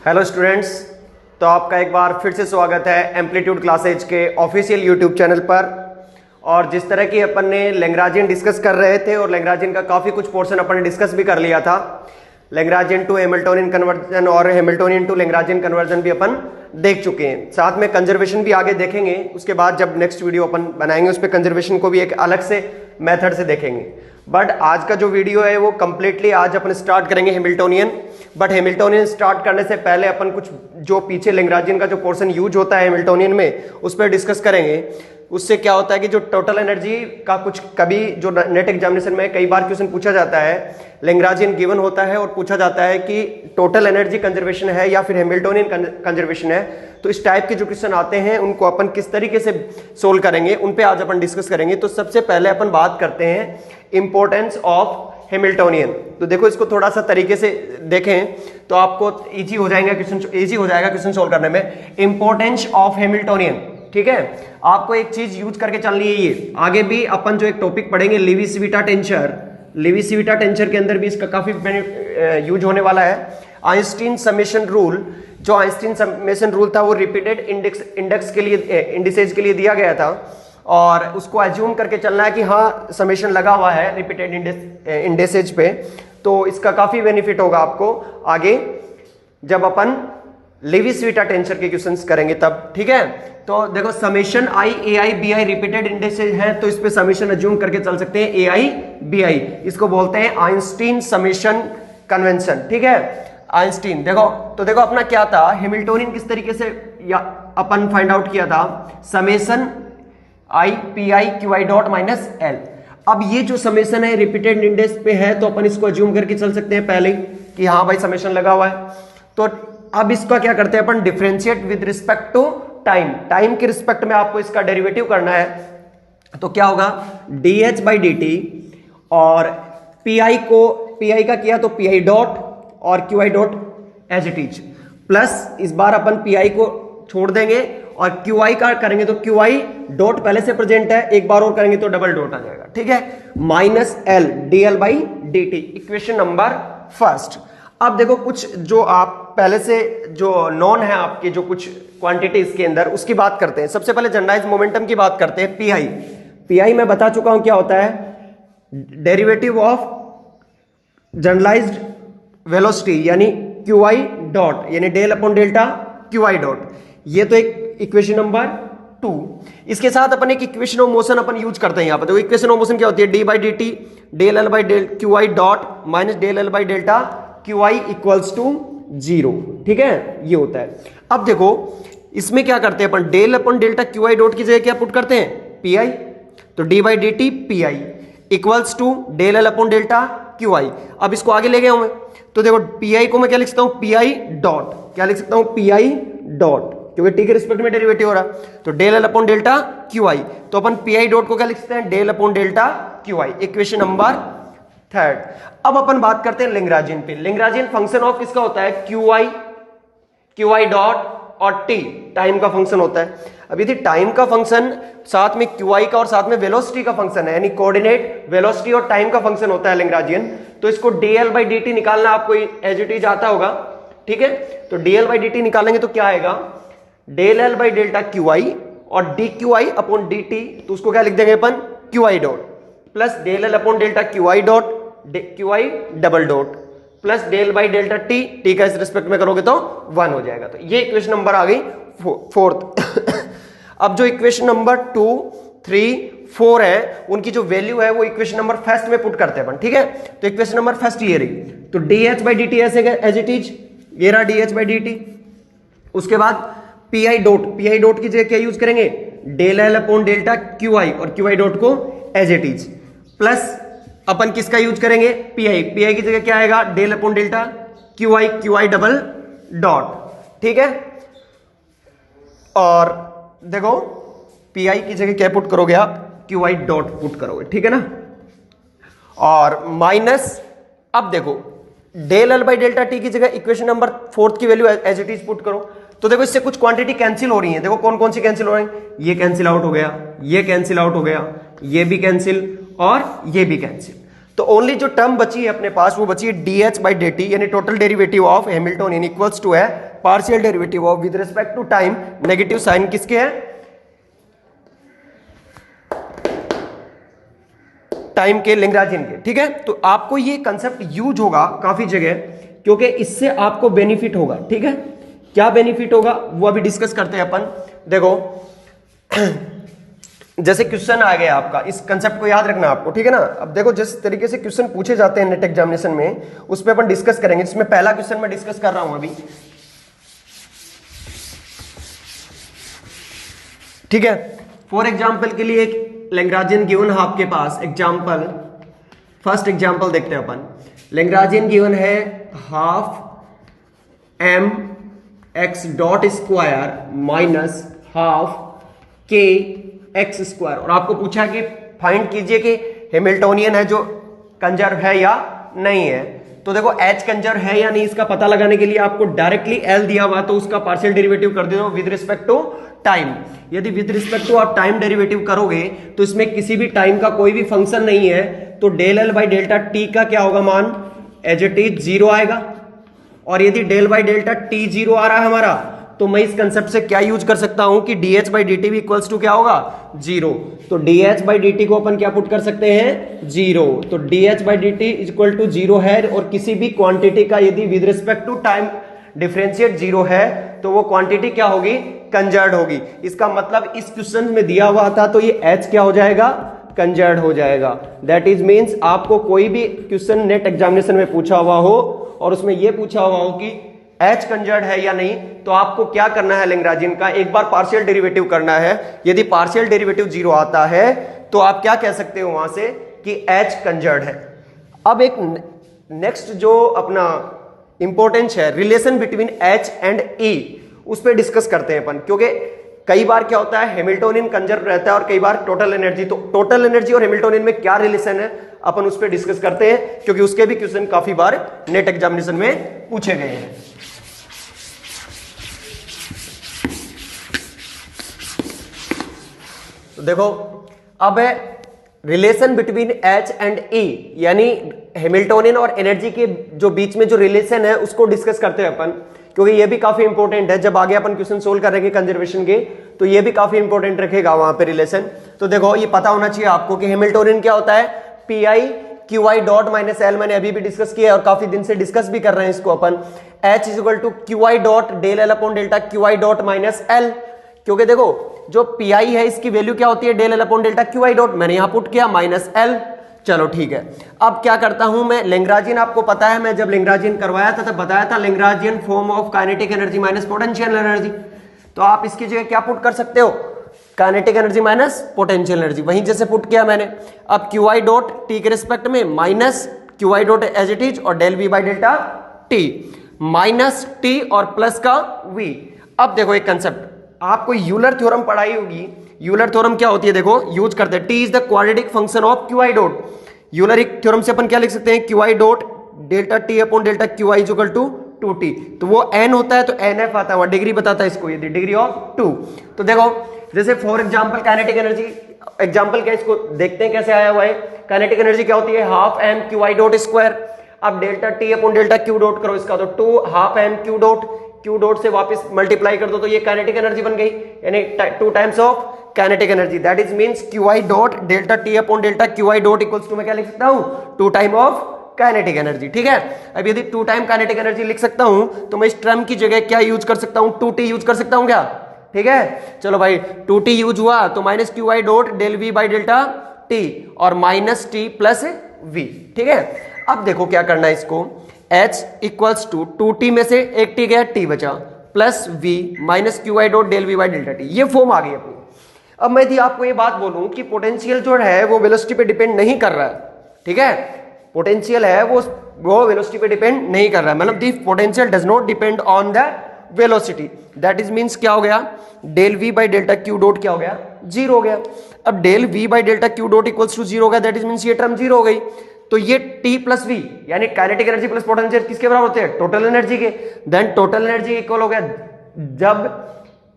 Hello students, तो आपका एक बार फिर से स्वागत है एम्पलीट्यूड क्लासेज के ऑफिशियल यूट्यूब चैनल पर। और जिस तरह की अपन ने लैग्रांजियन डिस्कस कर रहे थे और लैग्रांजियन का काफ़ी कुछ पोर्शन अपन ने डिस्कस भी कर लिया था। लैग्रांजियन टू हैमिल्टोनियन कन्वर्जन और हैमिल्टोनियन टू लैग्रांजियन कन्वर्जन भी अपन देख चुके हैं। साथ में कंजर्वेशन भी आगे देखेंगे। उसके बाद जब नेक्स्ट वीडियो अपन बनाएंगे उस पर कंजर्वेशन को भी एक अलग से मेथड से देखेंगे। बट आज का जो वीडियो है वो कंप्लीटली आज अपन स्टार्ट करेंगे हैमिल्टोनियन। बट हैमिल्टोनियन स्टार्ट करने से पहले अपन कुछ जो पीछे लैग्रांजियन का जो पोर्शन यूज होता है हैमिल्टोनियन में उस पर डिस्कस करेंगे। उससे क्या होता है कि जो टोटल एनर्जी का कुछ कभी जो नेट एग्जामिनेशन में कई बार क्वेश्चन पूछा जाता है, लैग्रांजियन गिवन होता है और पूछा जाता है कि टोटल एनर्जी कंजर्वेशन है या फिर हैमिल्टोनियन कंजर्वेशन है। तो इस टाइप के जो क्वेश्चन आते हैं उनको अपन किस तरीके से सोल्व करेंगे उन पे आज अपन डिस्कस करेंगे। तो सबसे पहले अपन बात करते हैं इंपॉर्टेंस ऑफ हैमिल्टोनियन। तो देखो, इसको थोड़ा सा तरीके से देखें तो आपको इजी हो जाएगा क्वेश्चन सोल्व करने में। इंपॉर्टेंस ऑफ हैमिल्टोनियन, ठीक है। आपको एक चीज यूज करके चलनी है। ये आगे भी अपन जो एक टॉपिक पढ़ेंगे लेवी-सिविटा टेंसर के अंदर भी इसका काफी यूज होने वाला है। आइंस्टीन समेशन रूल, जो आइंस्टीन समेशन रूल था वो रिपीटेड इंडेक्स के लिए इंडिसेज के लिए दिया गया था और उसको एज्यूम करके चलना है कि हाँ समेशन लगा हुआ है रिपीटेड इंडेसेज पे। तो इसका काफी बेनिफिट होगा आपको आगे जब अपन लेवी-सिविटा टेंसर के क्वेश्चंस करेंगे तब, ठीक है। तो देखो, summation I A I B I repeated indices है तो इस पे समेशन एज्यूम करके चल सकते हैं ए आई बी आई। इसको बोलते हैं आइंस्टीन समेशन कन्वेंशन, ठीक है। आइंस्टीन देखो अपना क्या था, हैमिल्टोनियन किस तरीके से या अपन फाइंड आउट किया था, summation I P I q I dot minus L. अब ये जो समेशन है रिपीटेड इंडेक्स पे है तो अपन इसको एज्यूम करके चल सकते हैं पहले कि हाँ भाई समेशन लगा हुआ है। तो अब इसका क्या करते हैं अपन, differentiate with respect to time के रिस्पेक्ट में आपको इसका डेरिवेटिव करना है। तो क्या होगा, dh बाई डी टी और पी का किया तो पी आई डॉट और Q I dot as it is, plus इस बार अपन पी आई को छोड़ देंगे और क्यू आई का करेंगे तो क्यू आई डॉट पहले से प्रेजेंट है, एक बार और करेंगे तो डबल डॉट आ जाएगा, ठीक है। Minus L D L by D T, equation number first. अब देखो, कुछ जो आप पहले से जो नॉन है आपके जो कुछ क्वांटिटी इसके अंदर उसकी बात करते हैं। सबसे पहले जनरलाइज मोमेंटम की बात करते हैं। पी आई मैं बता चुका हूं क्या होता है, डेरिवेटिव ऑफ जनरलाइज्ड वेलोसिटी यानी क्यू आई डॉट यानी del upon delta Q I dot. ये तो एक इक्वेशन नंबर 2। इसके साथ अपन एक equation of motion upon use करते हैं यहाँ पर। तो इक्वेशन ऑफ मोशन क्या होती है, d by D t del L by del q I dot minus del L by delta Q I equals to 0, ठीक है, ये होता है। अब देखो इसमें क्या करते हैं अपन, del upon delta Q I dot की जगह क्या पुट करते हैं, पी आई। तो D by D T P I equals to del L upon delta Q I. अब इसको आगे ले गया हूं मैं, तो देखो पी आई को मैं क्या लिख सकता हूं, पी आई डॉट, क्या लिख सकता हूं, पी आई डॉट, क्योंकि टी के रिस्पेक्ट में डेरिवेटिव हो रहा। तो del L upon delta Q I, तो अपन पी आई डॉट को क्या लिख सकते हैं, del upon delta Q i, equation number 3। अब अपन बात करते हैं लैग्रांजियन पे। लैग्रांजियन फंक्शन ऑफ किसका होता है, क्यू आई डॉट और टी टाइम का फंक्शन होता है। अब यदि टाइम का फंक्शन साथ में क्यू आई का और साथ में वेलोसिटी का फंक्शन है यानी कोऑर्डिनेट वेलोसिटी और टाइम का फंक्शन होता है लैग्रांजियन, तो इसको dl बाई डी टी निकालना आपको एज इट इज आता होगा, ठीक है। तो dl बाई डी टी निकालेंगे तो क्या आएगा, del L by delta Q I और D Q I upon D T, तो उसको क्या लिख देंगे अपन, Q I dot plus del L upon delta Q I dot Q I double dot plus del by delta T, T का इस respect में करोगे तो 1 हो जाएगा। तो ये इक्वेशन नंबर आ गई 4th। अब जो इक्वेशन नंबर 2, 3, 4 है उनकी जो वैल्यू है वो इक्वेशन नंबर फर्स्ट में पुट करते हैं अपन, ठीक है। तो इक्वेशन नंबर फर्स्ट ये रही, तो D H by D T ऐसे एज इट इज, ये रहा D H by D T. उसके बाद पी आई डॉट की जगह क्या यूज करेंगे, del L upon delta Q I और क्यू आई डॉट को एज इट इज, प्लस अपन किसका यूज करेंगे, पी आई की जगह क्या आएगा, del upon delta Q I double dot, ठीक है। और देखो पी आई की जगह क्या पुट करोगे आप, क्यू आई डॉट पुट करोगे, ठीक है ना। और माइनस, अब देखो del L by delta t की जगह इक्वेशन नंबर 4th की value as it is put करो। तो देखो इससे कुछ क्वांटिटी कैंसिल हो रही है। देखो कौन कौन सी कैंसिल हो रही है, ये कैंसिल आउट हो गया, ये कैंसिल आउट हो गया, ये भी कैंसिल और ये भी कैंसिल। तो ओनली जो टर्म बची है अपने पास वो बची है D H by D T यानी total derivative of Hamiltonian equals to है partial derivative of with respect to time, negative sign किसके है, टाइम के, लैग्रांजियन के। ठीक है, तो आपको ये कंसेप्ट यूज होगा काफी जगह, क्योंकि इससे आपको बेनिफिट होगा। ठीक है, क्या बेनिफिट होगा वो अभी डिस्कस करते हैं अपन। देखो जैसे क्वेश्चन आ गया आपका, इस कंसेप्ट को याद रखना आपको, ठीक है ना। अब देखो जिस तरीके से क्वेश्चन पूछे जाते हैं नेट एग्जामिनेशन में, उस पर अपन डिस्कस करेंगे। जिसमें पहला क्वेश्चन मैं डिस्कस कर रहा हूं अभी, ठीक है। फॉर एग्जाम्पल के लिए एक लैग्रांजियन गिवन है आपके पास, एग्जाम्पल, फर्स्ट एग्जाम्पल देखते हैं अपन। लैग्रांजियन गिवन है half m x dot square minus half k x square, और आपको पूछा कि फाइंड कीजिए कि हैमिल्टोनियन है जो कंजर्व है या नहीं है। तो देखो एच कंजर्व है या नहीं इसका पता लगाने के लिए आपको डायरेक्टली एल दिया हुआ, तो उसका पार्शियल डेरिवेटिव कर दो विद रिस्पेक्ट टू टाइम। यदि विद रिस्पेक्ट टू आप टाइम डेरिवेटिव करोगे तो इसमें किसी भी टाइम का कोई भी फंक्शन नहीं है, तो del L by delta t का क्या होगा मान, एज इट इज जीरो आएगा। और यदि del by delta T zero आ रहा है हमारा, तो मैं इस कंसेप्ट से क्या यूज कर सकता हूं कि dh बाई dt भी इक्वल्स टू क्या होगा, जीरो। तो dh बाई dt को अपन क्या पुट कर सकते हैं, जीरो। तो dh by dt equal to zero है, और किसी भी क्वांटिटी का यदि with respect to time differentiate zero है तो वो क्वांटिटी क्या होगी, कंजर्व्ड होगी। इसका मतलब इस क्वेश्चन में दिया हुआ था तो ये h क्या हो जाएगा, कंजर्व्ड हो जाएगा। दैट इज मीन्स आपको कोई भी क्वेश्चन नेट एग्जामिनेशन में पूछा हुआ हो और उसमें यह पूछा हुआ हो कि एच कंजर्व्ड है या नहीं, तो आपको क्या करना है, लैग्रांजियन का एक बार पार्शियल डेरिवेटिव करना है। यदि पार्शियल डेरिवेटिव जीरो आता है तो आप क्या कह सकते हो वहां से कि एच कंजर्व्ड है। अब एक नेक्स्ट जो अपना इंपॉर्टेंस है, रिलेशन बिटवीन एच एंड ई, उस पर डिस्कस करते हैं अपन। क्योंकि कई बार क्या होता है, हैमिल्टोनियन कंजर्व रहता है और कई बार टोटल एनर्जी। तो टोटल एनर्जी और हैमिल्टोनियन में क्या रिलेशन है अपन उस पर डिस्कस करते हैं, क्योंकि उसके भी क्वेश्चन काफी बार नेट एग्जामिनेशन में पूछे गए हैं। तो देखो अब है रिलेशन बिटवीन एच एंड ई, यानी हैमिल्टोनियन और एनर्जी के जो बीच में जो रिलेशन है उसको डिस्कस करते हैं अपन, क्योंकि ये भी काफी इंपॉर्टेंट है। जब आगे अपन क्वेश्चन सोल्व करेंगे कंजर्वेशन के, तो ये भी काफी इंपॉर्टेंट रखेगा वहां पे रिलेशन। तो देखो ये पता होना चाहिए आपको कि हैमिल्टोनियन क्या होता है, P I q I dot minus L, मैंने अभी भी डिस्कस किया है और काफी दिन से डिस्कस भी कर रहे हैं इसको अपन। H is equal to Q I dot del L upon delta Q I dot minus L, क्योंकि देखो जो पी आई है इसकी वैल्यू क्या होती है, del L upon delta Q I dot, मैंने यहां पुट किया माइनस एल। चलो ठीक है, अब क्या करता हूं मैं, लैग्रांजियन आपको पता है, मैं जब लैग्रांजियन करवाया था तब बताया था Lagrangian form of kinetic energy minus potential energy. तो आप इसकी जगह क्या पुट कर सकते हो, kinetic energy minus potential energy, वहीं जैसे पुट किया मैंने। अब क्यू आई डॉट टी के रिस्पेक्ट में minus Q I dot as it is, और del we by delta T, minus T और प्लस का वी। अब देखो एक कंसेप्ट, आपको यूलर थ्योरम पढ़ाई होगी। यूलर थ्योरम क्या होती है, देखो यूज करते हैं, t is the quadratic function of q I dot. Euler theorem से अपन क्या लिख सकते हैं, q I dot delta T upon delta Q i equal to 2t। तो वो n होता है तो nf आता है, डिग्री बताता है इसको, ये डिग्री ऑफ 2। तो देखो जैसे for example kinetic energy example क्या, इसको देखते हैं कैसे आया हुआ है। काइनेटिक एनर्जी क्या होती है, हाफ एम क्यू आई डॉट स्क्वायर। अब delta T upon delta Q dot करो इसका, तो 2 हाफ एम क्यू डॉट से वापस मल्टीप्लाई कर दो, तो ये काइनेटिक एनर्जी बन गई, यानी 2 times of kinetic energy. That is means q I dot delta T upon delta Q I dot equals to, मैं क्या लिख सकता हूं, 2 टाइम ऑफ काइनेटिक एनर्जी। ठीक है, अब यदि 2 टाइम काइनेटिक एनर्जी लिख सकता हूं तो मैं इस टर्म की जगह क्या यूज कर सकता हूं, 2t यूज कर सकता हूं क्या। ठीक है, चलो भाई 2t यूज हुआ तो minus Q I dot del we by delta t और माइनस टी प्लस वी। ठीक है, अब देखो क्या करना है इसको, h इक्वल्स टू 2t में से एक t गया, t बचा, plus v minus Q I dot del we by delta t, ये फॉर्म आ गई अपनी। अब मैं यदि आपको ये बात बोलूं कि पोटेंशियल जो है वो वेलोसिटी पे डिपेंड नहीं कर रहा है, ठीक है, पोटेंशियल है वो वेलोसिटी पे डिपेंड नहीं कर रहा है, मतलब the potential does not depend on the velocity. That is means क्या हो गया, del we by delta Q dot क्या हो गया, जीरो हो गया। अब del we by delta Q dot equals to zero हो गया, दैट इज मींस ये टर्म जीरो हो गई। तो ये टी प्लस वी यानी काइनेटिक एनर्जी प्लस पोटेंशियल किसके बराबर होते हैं, टोटल एनर्जी के। देन टोटल एनर्जी इक्वल हो गया, जब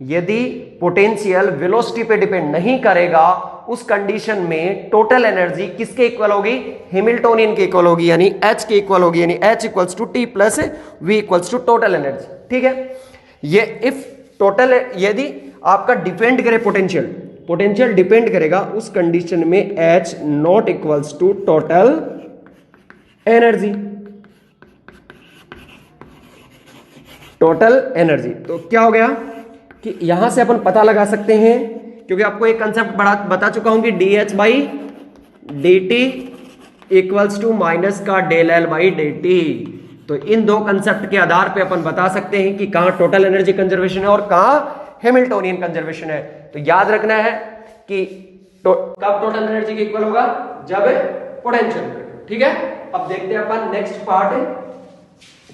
यदि पोटेंशियल वेलोसिटी पे डिपेंड नहीं करेगा उस कंडीशन में टोटल एनर्जी किसके इक्वल होगी, हैमिल्टोनियन के इक्वल होगी, यानी H के इक्वल होगी, यानी H equals to t plus v equals to total energy. ठीक है, ये इफ टोटल, यदि आपका डिपेंड करे पोटेंशियल डिपेंड करेगा उस कंडीशन में H not equals to total energy. Total energy तो क्या हो गया कि यहां से अपन पता लगा सकते हैं, क्योंकि आपको एक कंसेप्ट बता चुका हूं कि dH by dt equals to minus का डेल एल बाई dt। तो इन दो कंसेप्ट के आधार पे अपन बता सकते हैं कि कहां टोटल एनर्जी कंजर्वेशन है और कहां हैमिल्टोनियन कंजर्वेशन है। तो याद रखना है कि कब टोटल एनर्जी के इक्वल होगा, जब पोटेंशियल। ठीक है, अब देखते हैं अपन नेक्स्ट पार्ट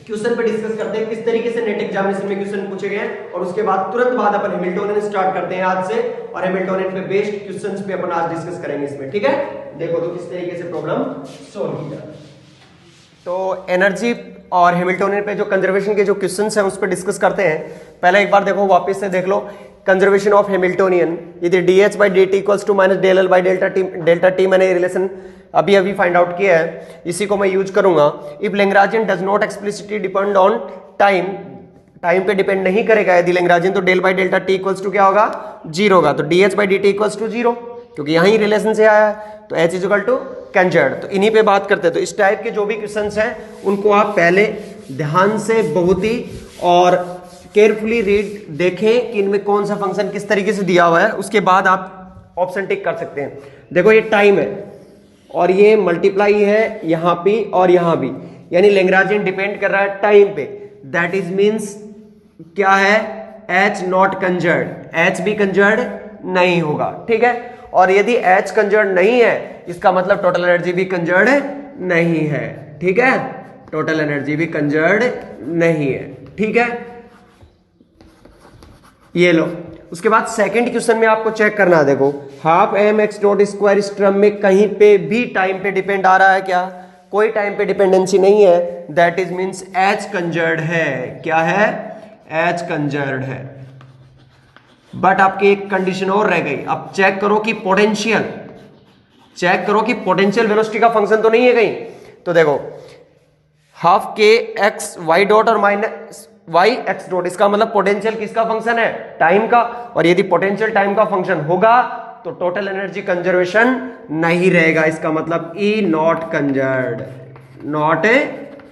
क्वेश्चन पे डिस्कस करते हैं किस तरीके से नेट एग्जामिनेशन में क्वेश्चन पूछे गए हैं, और उसके बाद तुरंत बाद अपन हैमिल्टोनियन स्टार्ट करते हैं आज से, और हैमिल्टोनियन पे बेस्ड क्वेश्चंस पे अपन आज डिस्कस करेंगे इसमें। ठीक है, देखो तो किस तरीके से प्रॉब्लम सॉल्व की जाए। तो एनर्जी और हैमिल्टोनियन पे जो कंजर्वेशन के जो क्वेश्चंस हैं उस पर डिस्कस करते हैं। पहले एक बार देखो, वापस से देख लो कंजर्वेशन ऑफ हैमिल्टोनियन, यदि dH by dt equals to minus del L by delta t. मैंने रिलेशन अभी फाइंड आउट किया है, इसी को मैं यूज करूंगा। If Lagrangian does not explicitly depend on time, time पे डिपेंड नहीं करेगा यदि लैग्रांजियन, तो del by delta t equals to क्या होगा, 0 होगा। तो dH by dt equals to 0, क्योंकि यहीं रिलेशन से आया है। तो H इज इक्वल टू कंजर्ड। तो इन्हीं पे बात करते हैं। तो इस टाइप के जो भी क्वेश्चंस हैं उनको आप पहले ध्यान से बहुत ही और केयरफुली रीड देखें कि इनमें कौन सा फंक्शन किस तरीके से दिया हुआ है, उसके बाद आप ऑप्शन टिक कर सकते हैं। देखो ये टाइम है और ये मल्टीप्लाई है यहां पे और यहां भी, यानी लैग्रांजियन डिपेंड कर रहा है टाइम पे। दैट इज मींस क्या है, H नॉट कंजर्ड, H भी कंजर्ड नहीं होगा। ठीक है, और यदि H कंजर्ड नहीं है इसका मतलब टोटल एनर्जी भी कंजर्ड नहीं है। ठीक है, टोटल एनर्जी भी कंजर्ड नहीं है। ठीक है, ये लो। उसके बाद सेकंड क्वेश्चन में आपको चेक करना है, देखो half m x dot square इस टर्म में कहीं पे भी टाइम पे डिपेंड आ रहा है क्या, कोई टाइम पे डिपेंडेंसी नहीं है। दैट इज मींस H कंजर्ड है। क्या है, H कंजर्ड है। बट आपकी एक कंडीशन और रह गई, अब चेक करो कि पोटेंशियल, चेक करो कि पोटेंशियल वेलोसिटी का फंक्शन तो नहीं है कहीं। तो देखो half k x Y dot और माइनस वाई एक्स डॉट, इसका मतलब पोटेंशियल किसका फंक्शन है, टाइम का। और यदि पोटेंशियल टाइम का फंक्शन होगा तो टोटल एनर्जी कंजर्वेशन नहीं रहेगा, इसका मतलब E नॉट कंजर्ड, नॉट ए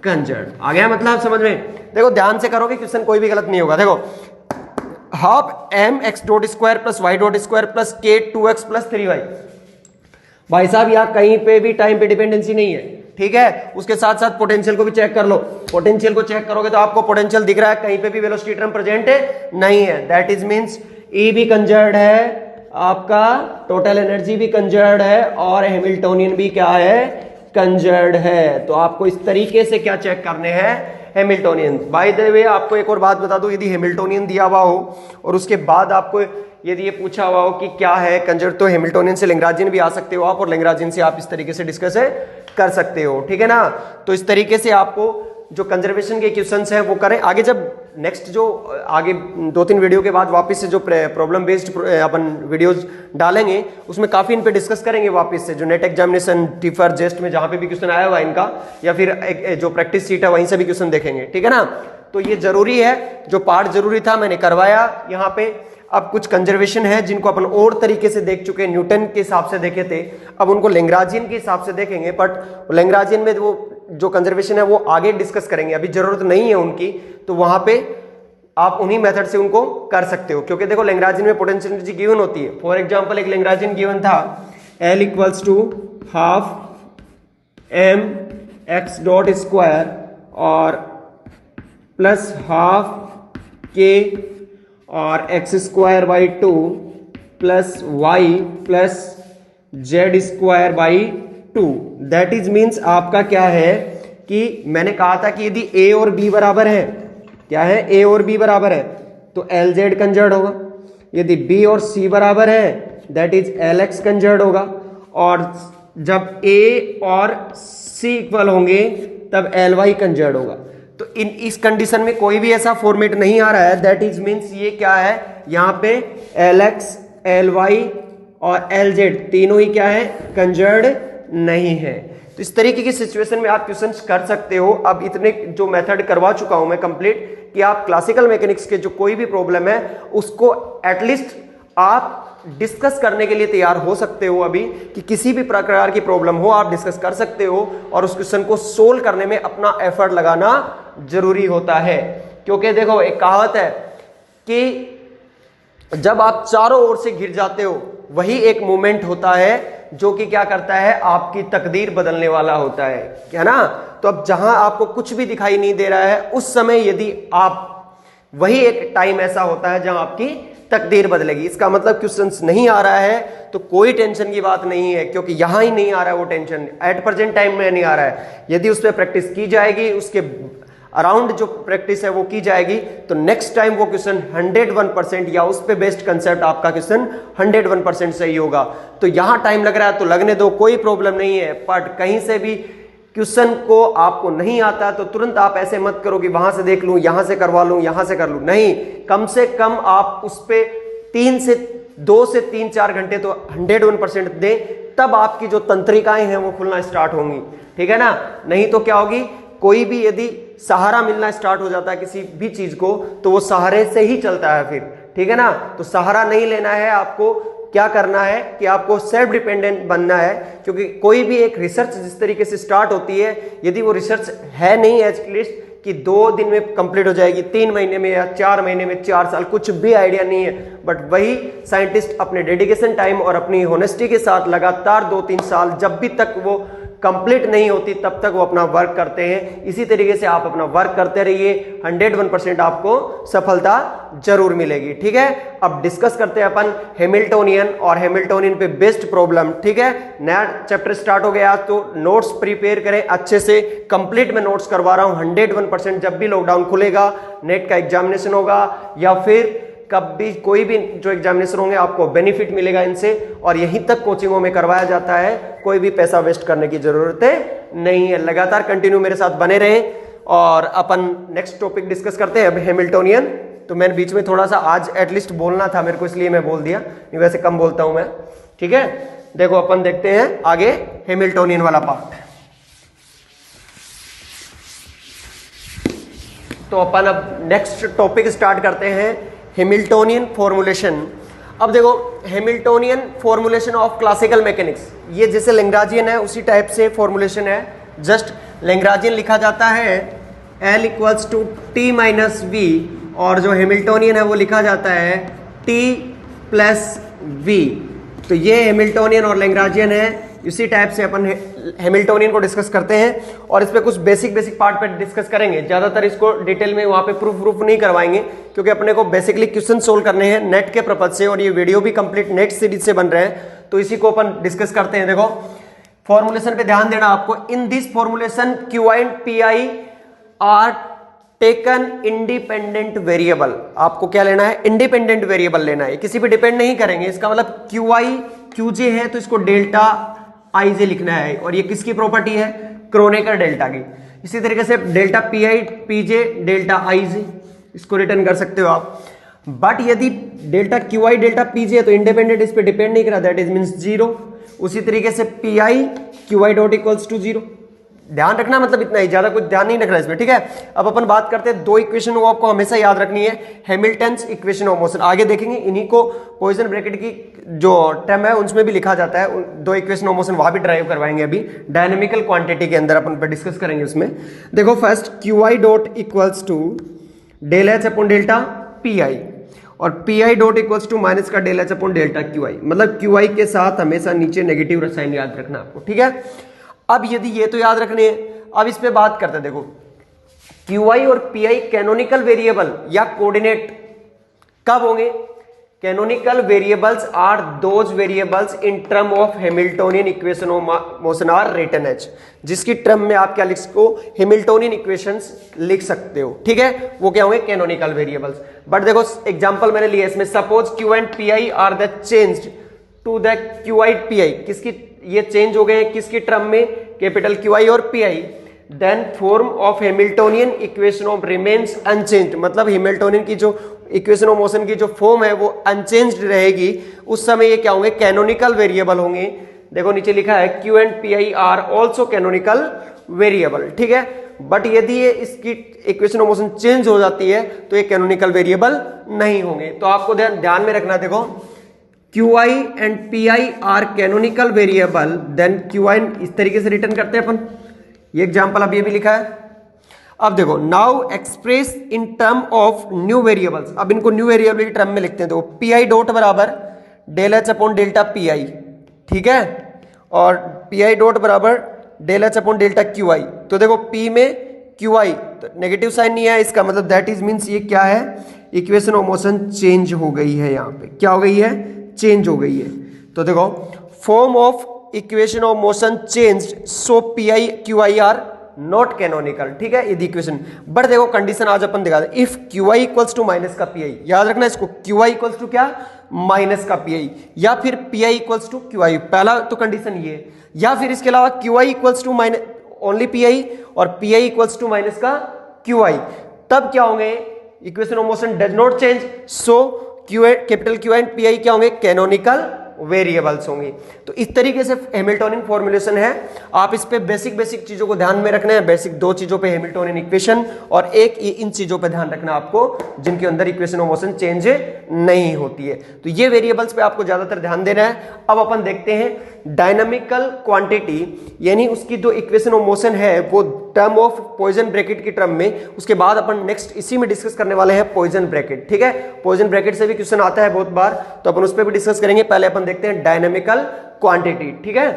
कंजर्ड। आ गया मतलब समझ में। देखो ध्यान से करोगे क्वेश्चन कोई भी गलत नहीं होगा। देखो half m x dot square plus y dot square plus k 2x plus 3y, भाई साहब यहाँ कहीं पे भी टाइम पे डिपेंडेंसी नहीं है। ठीक है, उसके साथ साथ पोटेंशियल को भी चेक कर लो। पोटेंशियल को चेक करोगे तो आपको पोटेंशियल दिख रहा है, कहीं पे भी वेलोसिटी टर्म प्रेजेंट है नहीं है। दैट इज मींस E भी कंजर्ड है, आपका टोटल एनर्जी भी कंजर्ड है, और हैमिल्टोनियन भी क्या है, कंजर्ड है। तो आपको इस तरीके से क्या चेक करने हैं, हैमिल्टोनियन। बाय द वे आपको एक और बात बता दूं, यदि हैमिल्टोनियन दिया हुआ हो और उसके बाद आपको यदि ये पूछा हुआ हो कि क्या है कंजर्ड, तो हैमिल्टोनियन से लैग्रांजियन भी आ सकते हो आप, और लैग्रांजियन से आप इस तरीके से डिस्कस कर सकते हो। ठीक है ना, तो इस तरीके से आपको जो कंजर्वेशन के क्वेश्चंस हैं वो करें। आगे जब नेक्स्ट जो आगे 2-3 वीडियो के बाद वापस से जो प्रॉब्लम बेस्ड अपन वीडियोस डालेंगे उसमें काफी इन पे डिस्कस करेंगे वापस से, जो नेट एग्जामिनेशन टिफर जेस्ट में जहां पे भी क्वेश्चन आया हुआ है इनका, या फिर जो प्रैक्टिस सीट है वहीं से भी क्वेश्चन देखेंगे। ठीक है ना, तो ये जरूरी है, जो पार्ट जरूरी था मैंने करवाया यहाँ पे। अब कुछ कंजर्वेशन है जिनको अपन और तरीके से देख चुके हैं, न्यूटन के हिसाब से देखे थे, अब उनको लैग्रांजियन के हिसाब से देखेंगे। बट लैग्रांजियन में वो जो कंजर्वेशन है वो आगे डिस्कस करेंगे, अभी जरूरत नहीं है उनकी। तो वहां पे आप उन्हीं मेथड से उनको कर सकते हो, क्योंकि देखो लैग्रांजियन में पोटेंशियल एनर्जी गिवन होती है। फॉर एग्जांपल एक लैग्रांजियन गिवन था L equals to half m x dot square और प्लस हाफ के और x square by 2 plus y plus z square by 2। That is means आपका क्या है कि मैंने कहा था कि यदि a और b बराबर है, क्या है, a और b बराबर है तो LZ कंजर्ड होगा। यदि b और c बराबर है दैट इज LX कंजर्ड होगा। और जब a और c इक्वल होंगे तब LY कंजर्ड होगा। तो इस कंडीशन में कोई भी ऐसा फॉर्मेट नहीं आ रहा है। दैट इज मीन्स ये क्या है, यहाँ पे LX, LY और LZ तीनों ही क्या है, कंजर्ड नहीं है। तो इस तरीके की सिचुएशन में आप क्वेश्चंस कर सकते हो। अब इतने जो मेथड करवा चुका हूं मैं कंप्लीट, कि आप क्लासिकल मैकेनिक्स के जो कोई भी प्रॉब्लम है उसको एटलीस्ट आप डिस्कस करने के लिए तैयार हो सकते हो अभी, कि किसी भी प्रकार की प्रॉब्लम हो आप डिस्कस कर सकते हो और उस क्वेश्चन को सोल्व करने में अपना एफर्ट लगाना जरूरी होता है। क्योंकि देखो एक कहावत है कि जब आप चारों ओर से घिर जाते हो वही एक मोमेंट होता है जो कि क्या करता है, आपकी तकदीर बदलने वाला होता है, क्या ना। तो अब जहां आपको कुछ भी दिखाई नहीं दे रहा है उस समय यदि आप, वही एक टाइम ऐसा होता है जहां आपकी तकदीर बदलेगी। इसका मतलब क्वेश्चंस नहीं आ रहा है तो कोई टेंशन की बात नहीं है, क्योंकि यहां ही नहीं आ रहा है वो टेंशन, एट प्रेजेंट टाइम में नहीं आ रहा है। यदि उस पर प्रैक्टिस की जाएगी, उसके अराउंड जो प्रैक्टिस है वो की जाएगी, तो नेक्स्ट टाइम वो क्वेश्चन 101% या उस पे बेस्ड कंसेप्ट आपका क्वेश्चन 101% सही होगा। तो यहां टाइम लग रहा है तो लगने दो, कोई प्रॉब्लम नहीं है। बट कहीं से भी क्वेश्चन को आपको नहीं आता तो तुरंत आप ऐसे मत करो कि वहां से देख लूं, यहां से करवा लूं, यहां से कर लूं, नहीं। कम से कम आप उस पे 2 से 3-4 घंटे तो 101% दें, तब आपकी जो तंत्रिकाएं हैं वो खुलना स्टार्ट होंगी, ठीक है ना। नहीं तो क्या होगी, कोई भी यदि सहारा मिलना स्टार्ट हो जाता है किसी भी चीज को तो वो सहारे से ही चलता है फिर, ठीक है ना। तो सहारा नहीं लेना है, आपको क्या करना है कि आपको सेल्फ डिपेंडेंट बनना है। क्योंकि कोई भी एक रिसर्च जिस तरीके से स्टार्ट होती है, यदि वो रिसर्च है नहीं एटलीस्ट कि 2 दिन में कंप्लीट हो जाएगी, 3 महीने में या 4 महीने में, 4 साल, कुछ भी आइडिया नहीं है। बट वही साइंटिस्ट अपने डेडिकेशन टाइम और अपनी होनेस्टी के साथ लगातार 2-3 साल जब भी तक वो कंप्लीट नहीं होती तब तक वो अपना वर्क करते हैं। इसी तरीके से आप अपना वर्क करते रहिए, 101% आपको सफलता जरूर मिलेगी, ठीक है। अब डिस्कस करते हैं अपन हैमिल्टोनियन और हैमिल्टोनियन पे बेस्ड प्रॉब्लम, ठीक है। नया चैप्टर स्टार्ट हो गया तो नोट्स प्रिपेयर करें अच्छे से, कंप्लीट मैं नोट्स करवा रहा हूं 101%। जब भी लॉकडाउन खुलेगा, नेट का एग्जामिनेशन होगा या फिर कभी कोई भी जो एग्जामिनेशन होंगे, आपको बेनिफिट मिलेगा इनसे। और यहीं तक कोचिंगों में करवाया जाता है, कोई भी पैसा वेस्ट करने की जरूरत नहीं है। लगातार कंटिन्यू मेरे साथ बने रहें और अपन नेक्स्ट टॉपिक डिस्कस करते हैं। अब हैमिल्टोनियन, तो मैंने बीच में थोड़ा सा आज एटलीस्ट बोलना था मेरे को, इसलिए मैं बोल दिया, नहीं वैसे कम बोलता हूं मैं, ठीक है। देखो अपन देखते हैं आगे हैमिल्टोनियन वाला पार्ट। तो अपन अब नेक्स्ट टॉपिक स्टार्ट करते हैं, हैमिल्टोनियन फॉर्मूलेशन। अब देखो Hamiltonian formulation of classical mechanics, ये जैसे लैग्रांजियन है उसी टाइप से फॉर्मूलेशन है। जस्ट लैग्रांजियन लिखा जाता है L = T - V और जो हैमिल्टोनियन है वो लिखा जाता है T + V। तो ये हैमिल्टोनियन और लैग्रांजियन है, इसी टाइप से अपन हैमिल्टोनियन को डिस्कस करते हैं और इस पे कुछ बेसिक पार्ट पे डिस्कस करेंगे। ज्यादातर इसको डिटेल में वहां पे प्रूफ नहीं करवाएंगे, क्योंकि अपने को बेसिकली क्वेश्चन सोल्व करने हैं नेट के पर्पज से, और ये वीडियो भी कंप्लीट नेट सीरीज से बन रहे हैं, तो इसी को अपन डिस्कस करते हैं। देखो फॉर्मुलेशन पे ध्यान देना आपको। In this formulation QI and PI are taken independent variable. आपको क्या लेना है, इंडिपेंडेंट वेरिएबल लेना है, किसी पे डिपेंड नहीं करेंगे। इसका मतलब QI QJ है तो इसको डेल्टा IJ लिखना है, और ये किसकी प्रॉपर्टी है, क्रोनेकर डेल्टा की। इसी तरीके से delta PI PJ delta IJ, इसको रिटर्न कर सकते हो आप। बट यदि डेल्टा QI डेल्टा PJ है तो इंडिपेंडेंट इस पे डिपेंड नहीं करा, दैट इज मींस 0। उसी तरीके से PI QI dot equals to 0। ध्यान रखना, मतलब इतना ही, ज्यादा कुछ ध्यान नहीं रखना इसमें, ठीक है। अब अपन बात करते हैं 2 इक्वेशन वो आपको हमेशा याद रखनी है, हैमिल्टन्स इक्वेशन ऑफ मोशन। आगे देखेंगे इन्हीं को पॉइसन ब्रैकेट की जो टर्म है उसमें भी लिखा जाता है। 2 इक्वेशन ऑफ मोशन वहां भी ड्राइव करवाएंगे अभी डायनेमिकल क्वांटिटी के अंदर, अपन डिस्कस करेंगे उसमें। देखो first QI dot equals to del H upon delta PI और PI dot equals to minus का del H upon delta QI। मतलब QI के साथ हमेशा नीचे नेगेटिव साइन याद रखना आपको, ठीक है। अब यदि ये तो याद रखने हैं, अब इस पे बात करते हैं। देखो QI और PI कैनोनिकल वेरिएबल या कोऑर्डिनेट कब होंगे, canonical variables are those variables in term of Hamiltonian equation of motion are written as, जिसकी टर्म में आप क्या लिख सको, हैमिल्टोनियन इक्वेशंस लिख सकते हो, ठीक है। वो क्या होंगे, कैनोनिकल वेरिएबल्स। बट देखो एग्जांपल मैंने लिया इसमें, suppose QI and PI are the changed to the QI PI, किसकी ये चेंज हो गए हैं, किसकी टर्म में, कैपिटल QI और PI, then form of Hamiltonian equation of remains unchanged. मतलब हैमिल्टोनियन की जो इक्वेशन ऑफ मोशन की जो फॉर्म है वो अनचेंज्ड रहेगी, उस समय ये क्या होंगे, कैनोनिकल वेरिएबल होंगे। देखो नीचे लिखा है Q and PI are also canonical variable, ठीक है। बट यदि ये इसकी इक्वेशन ऑफ मोशन चेंज हो जाती है तो ये कैनोनिकल वेरिएबल नहीं होंगे। तो आपको ध्यान में रखना, देखो QI and PI are canonical variable, then QI इस तरीके से रिटर्न करते हैं अपन। ये एग्जांपल अब ये भी लिखा है। अब देखो now express in term of new variables, अब इनको न्यू वेरिएबल की टर्म में लिखते हैं। तो PI डॉट बराबर del H upon delta PI, ठीक है, और PI डॉट बराबर del H upon delta QI। तो देखो P में QI तो नेगेटिव साइन नहीं है, इसका मतलब दैट इज मीन्स ये क्या है, इक्वेशन ऑफ मोशन चेंज हो गई है। यहाँ पे क्या हो गई है, चेंज हो गई है। तो देखो form of equation of motion change, so PI QI are not canonical, ठीक है, यदि इक्वेशन। बट देखो कंडीशन आज अपन दिखा दे, if QI equals to minus का PI, याद रखना इसको, QI इक्वल्स टू क्या, माइनस का PI, या फिर PI इक्वल्स टू QI, पहला तो कंडीशन ये, या फिर इसके अलावा QI equals to minus only PI और PI इक्वल्स टू माइनस का QI, तब क्या होंगे, equation of motion does not change, so capital QI and PI क्या होंगे, कैनोनिकल वेरिएबल्स होंगे। तो इस तरीके से हैमिल्टोनियन फॉर्मूलेशन है। आप इस पे बेसिक चीजों को ध्यान में रखना है, बेसिक दो चीजों पे हैमिल्टोनियन इक्वेशन और एक इन चीजों पे ध्यान रखना आपको जिनके अंदर इक्वेशन ऑफ मोशन चेंज नहीं होती है। तो ये वेरिएबल्स पे आपको ज्यादातर ध्यान देना है। अब अपन देखते हैं डायनामिकल क्वांटिटी, यानी उसकी जो इक्वेशन ऑफ मोशन है वो टर्म ऑफ पॉइजन ब्रैकेट की टर्म में, उसके बाद अपन नेक्स्ट इसी में डिस्कस करने वाले हैं पॉइजन ब्रैकेट, ठीक है। पॉइजन ब्रैकेट से भी क्वेश्चन आता है बहुत बार, तो अपन उस पर भी डिस्कस करेंगे। पहले अपन देखते हैं डायनामिकल क्वांटिटी, ठीक है।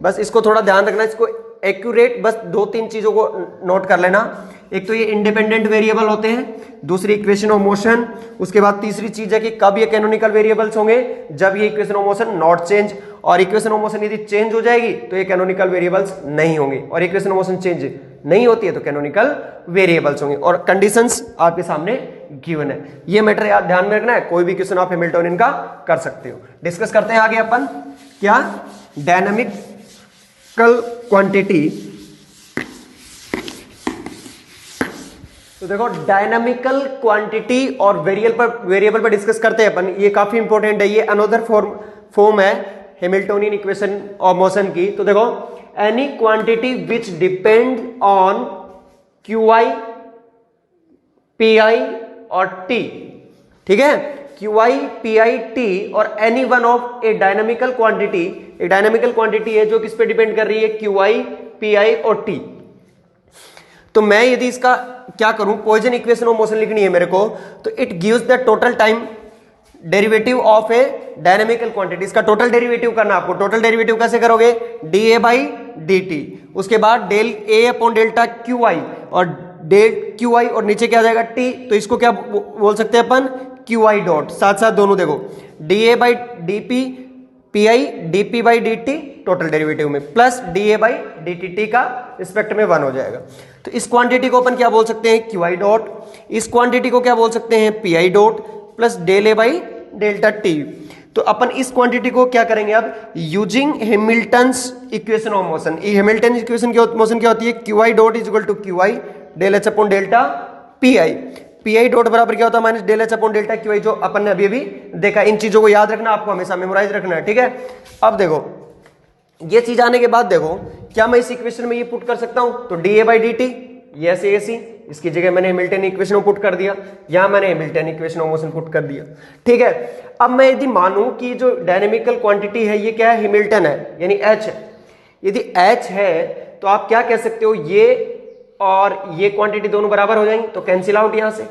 बस इसको थोड़ा ध्यान रखना, इसको एक्यूरेट बस दो तीन चीजों को नोट कर लेना। एक तो ये इंडिपेंडेंट वेरिएबल होते हैं, दूसरी इक्वेशन ऑफ मोशन, उसके बाद तीसरी चीज है कि कब ये कैनोनिकल वेरिएबल्स होंगे, जब ये equation of motion not change, और इक्वेशन ऑफ मोशन यदि चेंज हो जाएगी तो ये कैनोनिकल वेरिएबल्स नहीं होंगे, और इक्वेशन ऑफ मोशन चेंज नहीं होती है तो कैनोनिकल वेरिएबल्स होंगे। और कंडीशंस आपके सामने गिवन है, ये मैटर याद ध्यान में रखना है। कोई भी क्वेश्चन आप हैमिल्टोनियन का कर सकते हो। डिस्कस करते हैं आगे अपन क्या, डायनामिकल क्वांटिटी। तो देखो डायनामिकल क्वांटिटी और वेरिएबल पर डिस्कस करते हैं अपन, ये काफी इंपॉर्टेंट है। ये अनदर फॉर्म है हैमिल्टोनियन इक्वेशन ऑफ मोशन की। तो देखो any quantity which depend on QI, PI और T, ठीक है, QI, PI, T और any one of A dynamical quantity. एक डायनामिकल क्वांटिटी है जो किस पे डिपेंड कर रही है, QI, PI और T। तो मैं यदि इसका क्या करूं, पॉइजन इक्वेशन ऑफ मोशन लिखनी है मेरे को, तो it gives the total time derivative of A dynamical quantity. इसका टोटल डेरिवेटिव करना आपको। टोटल डेरिवेटिव कैसे करोगे, dA by dt, उसके बाद del A upon delta QI और डेल QI और नीचे क्या आ जाएगा T, तो इसको क्या बोल सकते हैं अपन, QI डॉट, साथ साथ दोनों देखो dA by dP PI dP by dt total derivative में, प्लस dA by dt का रिस्पेक्ट में 1 हो जाएगा। तो इस क्वांटिटी को अपन क्या बोल सकते हैं, QI डॉट, इस क्वांटिटी को क्या बोल सकते हैं, PI dot, plus del A by delta T। तो अपन इस क्वांटिटी को क्या करेंगे अब, using Hamilton's equation of motion. Hamilton equation की मोशन क्या होती है, QI dot is equal to QI del H upon delta PI। PI dot बराबर क्या होता है, minus del H upon delta QI, जो अपन ने अभी अभी देखा। इन चीजों को याद रखना, आपको हमेशा मेमोराइज रखना है, ठीक है। अब देखो ये चीज आने के बाद देखो क्या मैं इस इक्वेशन में ये पुट कर सकता हूं, तो dA by dt, ये ऐसे इसकी जगह मैंने हैमिल्टन इक्वेशन पुट कर दिया, यहां मैंने Hamilton equation of motion put कर दिया, ठीक है। अब मैं यदि मानूं कि जो डायनेमिकल क्वांटिटी है ये क्या है, हैमिल्टन है, यानी H है। यदि H है तो आप क्या कह सकते हो, ये और ये क्वांटिटी दोनों बराबर हो जाएंगी, तो कैंसिल आउट यहां से।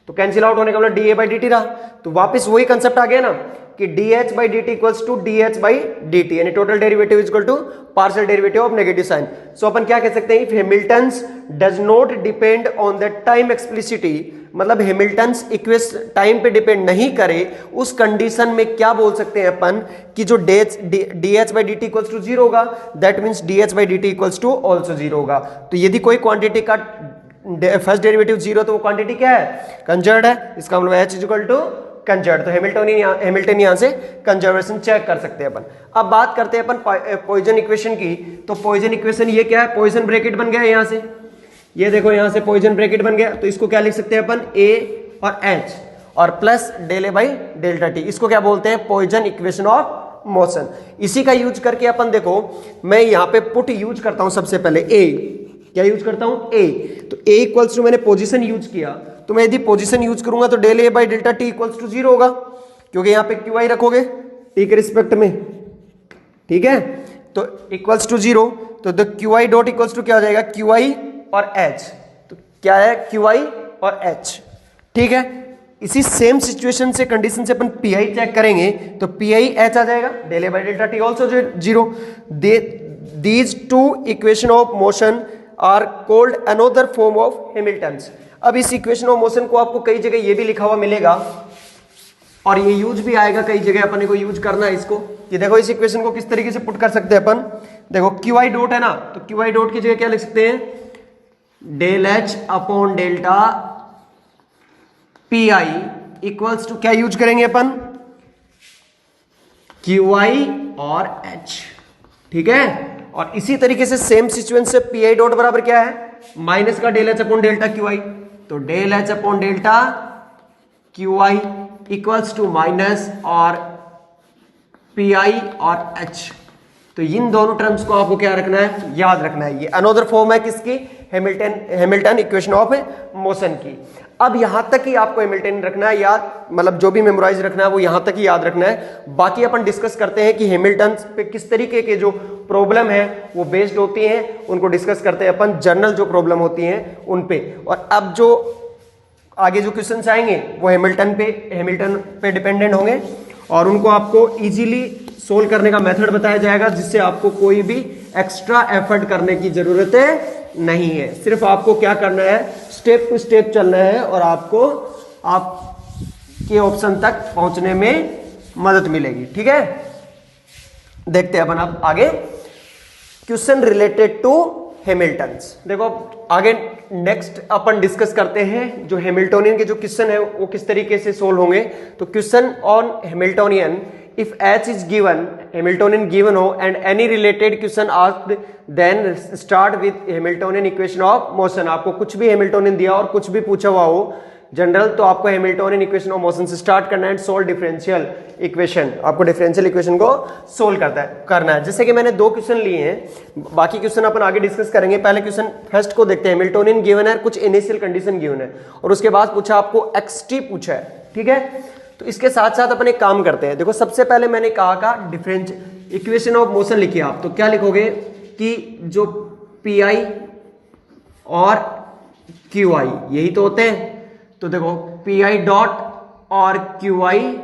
तो कैंसिल आउट होने का मतलब dA by dt रहा, तो वापस वही कंसेप्ट आ गया ना कि dH by dt equals to dH by dt, यानी total derivative is equal to partial derivative of negative sign. So अपन क्या कह सकते हैं, if Hamilton's does not depend on the time explicitly, मतलब हैमिल्टन्स इक्वेशन टाइम पे depend नहीं करे, उस कंडीशन में क्या बोल सकते हैं अपन कि जो dH by dt equals to 0 होगा, that means dH by dt equals to also 0 होगा। तो यदि कोई क्वांटिटी का फर्स्ट डेरिवेटिव 0 तो वो क्वांटिटी क्या है, कंजर्व्ड है, इसका मतलब H is equal to conserved. तो हैमिल्टन यहां से कंजर्वेशन चेक कर सकते हैं अपन। अब बात करते हैं अपन पॉइजन इक्वेशन की। तो पॉइजन इक्वेशन ये क्या है, पॉइजन ब्रैकेट बन गया है यहां से, ये देखो यहां से पॉइजन ब्रैकेट बन गया, तो इसको क्या लिख सकते हैं अपन, A और H और plus del A by delta T, इसको क्या बोलते हैं, पॉइजन इक्वेशन ऑफ मोशन। इसी का यूज करके अपन देखो, मैं यहां पे पुट यूज करता हूं सबसे पहले A, क्या यूज करता हूं, ए। तो ए इक्वल्स टू मैंने पोजीशन यूज किया, तो मैं यदि पोजीशन यूज करूंगा तो del A by delta t equals to 0 होगा, क्योंकि यहां पे क्यू आई रखोगे टी के रिस्पेक्ट में, ठीक है। तो इक्वल्स टू 0, तो the q I dot equals to क्या हो जाएगा, क्यू आई और एच। तो क्या है, क्यू आई और एच, ठीक है। इसी सेम सिचुएशन से, कंडीशन से अपन पी आई चेक करेंगे, तो पी आई एच आ जाएगा, del A by delta t also 0। These two equation of motion are called another form of Hamilton's. अब इस इक्वेशन ऑफ मोशन को आपको कई जगह ये भी लिखा हुआ मिलेगा और ये यूज भी आएगा कई जगह, अपन को यूज करना है इसको। ये देखो इस इक्वेशन को किस तरीके से पुट कर सकते हैं अपन, देखो क्यू आई डॉट है ना, तो क्यू आई डॉट की जगह क्या लिख सकते हैं, del H upon delta p I equals to क्या यूज करेंगे अपन, क्यू आई और एच, ठीक है। और इसी तरीके से सेम सिचुएशन से पी आई डॉट बराबर क्या है, माइनस का del H upon delta Q I, तो del H upon delta Q I equals to minus और पी आई और एच। तो इन दोनों टर्म्स को आपको क्या रखना है, याद रखना है। ये अनदर फॉर्म है किसकी, हैमिल्टन इक्वेशन ऑफ मोशन की। अब यहां तक ही आपको हैमिल्टन रखना है याद, मतलब जो भी मेमोराइज रखना है वो यहां तक ही याद रखना है। बाकी अपन डिस्कस करते हैं कि हैमिल्टन पे किस तरीके के जो प्रॉब्लम है वो बेस्ड होती हैं, उनको डिस्कस करते हैं अपन, जनरल जो प्रॉब्लम होती हैं उन पे। और अब जो आगे जो क्वेश्चंस आएंगे वो हैमिल्टन पे डिपेंडेंट होंगे और उनको आपको इजीली सोल्व करने का मेथड बताया जाएगा, जिससे आपको कोई भी एक्स्ट्रा एफर्ट करने की जरूरत नहीं है। सिर्फ आपको क्या करना है, स्टेप टू स्टेप चलना है और आपको आपके ऑप्शन तक पहुंचने में मदद मिलेगी, ठीक है। देखते हैं अपन अब आगे क्वेश्चन रिलेटेड टू हैमिल्टन्स। देखो आगे नेक्स्ट अपन डिस्कस करते हैं जो हैमिल्टोनियन के जो क्वेश्चन है वो किस तरीके से सोल्व होंगे। तो question on Hamiltonian, if H is given, Hamiltonian given हो and any related question asked, then start with Hamiltonian equation of motion। आपको कुछ भी Hamiltonian दिया और कुछ भी पूछा हुआ हो जनरल, तो आपको Hamiltonian equation of motion से स्टार्ट करना है, सोल्व डिफरेंशियल इक्वेशन। आपको डिफरेंशियल इक्वेशन को सोल्व करना है। जैसे कि मैंने 2 क्वेश्चन लिए हैं, बाकी क्वेश्चन अपन आगे डिस्कस करेंगे। पहले क्वेश्चन फर्स्ट को देखते हैं। Hamiltonian गिवन है, कुछ इनिशियल कंडीशन गिवन है और उसके बाद पूछा आपको xt पूछा है, ठीक है। तो इसके साथ साथ अपन एक काम करते हैं। देखो सबसे पहले मैंने कहा का डिफरेंस इक्वेशन ऑफ मोशन लिखिए आप, तो क्या लिखोगे कि जो पी आई और क्यू आई यही तो होते हैं। तो देखो पी आई डॉट और क्यू आई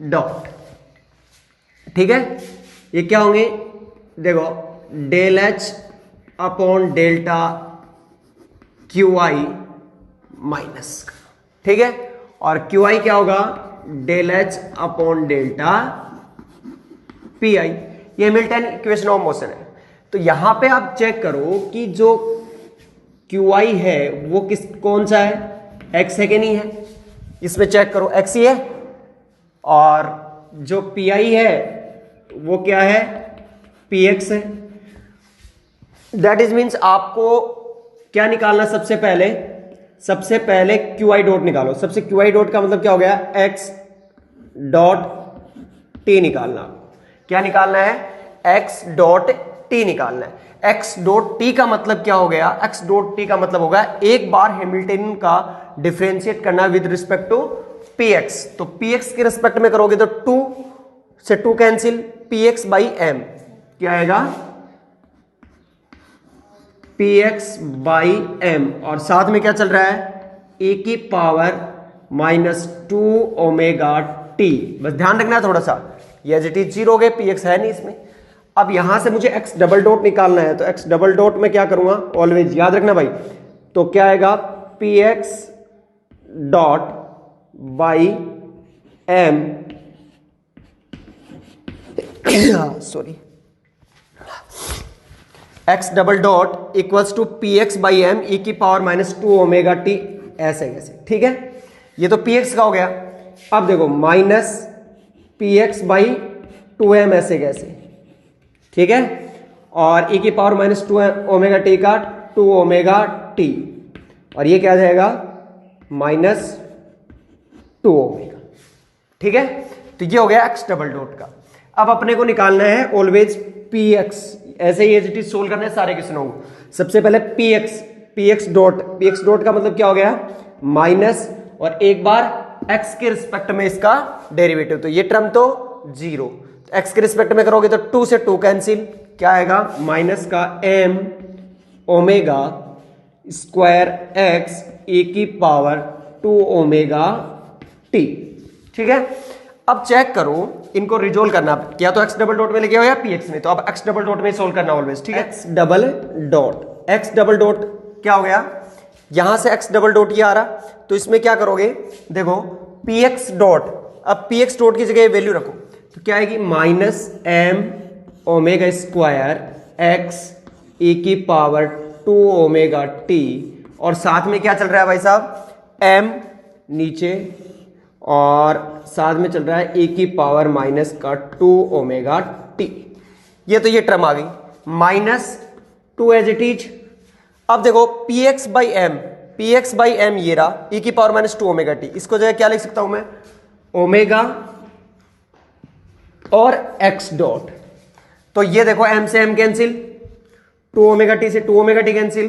डॉट, ठीक है, ये क्या होंगे, देखो del H upon delta Q i minus, ठीक है। और क्यू आई क्या होगा, del H upon delta p i. ये हैमिल्टन इक्वेशन ऑफ मोशन है। तो यहां पे आप चेक करो कि जो क्यू आई है वो कौन सा है, एक्स है कि नहीं है, इसमें चेक करो एक्स ही है। और जो पी आई है वो क्या है, पी एक्स है। दैट इज मीन्स आपको क्या निकालना, सबसे पहले क्यू आई डॉट निकालो। सबसे क्यू आई डॉट का मतलब क्या हो गया, एक्स डॉट टी निकालना। क्या निकालना है, एक्स डॉट टी निकालना है। एक्स डॉट टी का मतलब क्या हो गया, एक्स डॉट टी का मतलब होगा एक बार हैमिल्टन का डिफरेंशिएट करना with respect to p x. तो पी एक्स के रिस्पेक्ट में करोगे तो 2 से 2 cancel, p x by m क्या आएगा, पी एक्स बाई एम। और साथ में क्या चल रहा है, ए की पावर माइनस 2 ओमेगा टी। बस ध्यान रखना है थोड़ा सा, ये एज इट इज 0 हो गए, पी एक्स है नहीं इसमें। अब यहां से मुझे एक्स डबल डॉट निकालना है, तो एक्स डबल डॉट में क्या करूंगा, ऑलवेज याद रखना भाई, तो क्या आएगा, p x dot by m, sorry, x double dot equals to p x by m e की पावर माइनस 2 ओमेगा टी, ऐसे कैसे, ठीक है। ये तो पी एक्स का हो गया। अब देखो minus P x by 2m ऐसे कैसे, ठीक है। और ई की पावर माइनस 2 ओमेगा टी का 2 ओमेगा टी, और ये क्या जाएगा, माइनस 2 ओमेगा, ठीक है। तो ये हो गया एक्स डबल डॉट का। अब अपने को निकालना है ऑलवेज पी एक्स, ऐसे ही एज इट इज सोल्व करना है सारे क्वेश्चनों को। सबसे पहले पीएक्स डॉट का मतलब क्या हो गया, माइनस, और एक बार एक्स के रिस्पेक्ट में इसका डेरिवेटिव, तो ये टर्म तो जीरो, एक्स के रिस्पेक्ट में करोगे तो 2 से 2 कैंसिल, क्या आएगा माइनस का m omega square X A की पावर 2 ओमेगा टी। ठीक है, अब चेक करो, इनको रिजोल्व करना, या तो एक्स डबल डॉट में लेके आओ या पीएक्स में, तो अब एक्स डबल डॉट में सोल्व करना ऑलवेज। ठीक है, एक्स डबल डॉट क्या हो गया, यहां से एक्स डबल डॉट ये आ रहा, तो इसमें क्या करोगे, देखो पीएक्स डॉट, अब पीएक्स डॉट की जगह वैल्यू रखो, तो क्या आएगी minus M omega square X A की पावर 2 ओमेगा टी, और साथ में क्या चल रहा है भाई साहब, एम नीचे, और साथ में चल रहा है ए की पावर माइनस का 2 ओमेगा टी। ये तो ये टर्म आ गई, माइनस 2 एज इट इज। अब देखो px बाई एम ये रहा, e की पावर माइनस 2 ओमेगा टी, इसको जगह क्या लिख सकता हूं मैं, ओमेगा और x डॉट, तो ये देखो m से m कैंसिल, 2 ओमेगा टी से 2 ओमेगा टी कैंसिल,